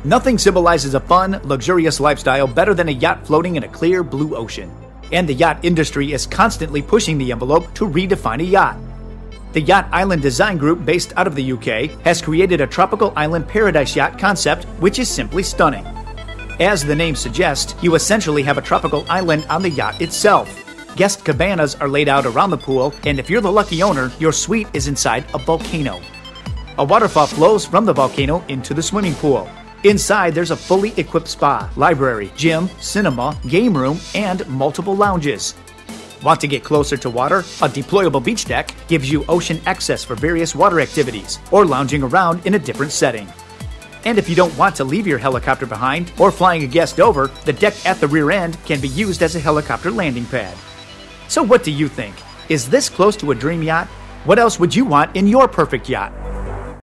Nothing symbolizes a fun, luxurious lifestyle better than a yacht floating in a clear blue ocean. And the yacht industry is constantly pushing the envelope to redefine a yacht. The Yacht Island Design Group, based out of the UK, has created a tropical island paradise yacht concept which is simply stunning. As the name suggests, you essentially have a tropical island on the yacht itself. Guest cabanas are laid out around the pool, and if you're the lucky owner, your suite is inside a volcano. A waterfall flows from the volcano into the swimming pool. Inside, there's a fully equipped spa, library, gym, cinema, game room, and multiple lounges. Want to get closer to water? A deployable beach deck gives you ocean access for various water activities or lounging around in a different setting. And if you don't want to leave your helicopter behind or flying a guest over, the deck at the rear end can be used as a helicopter landing pad. So what do you think? Is this close to a dream yacht? What else would you want in your perfect yacht?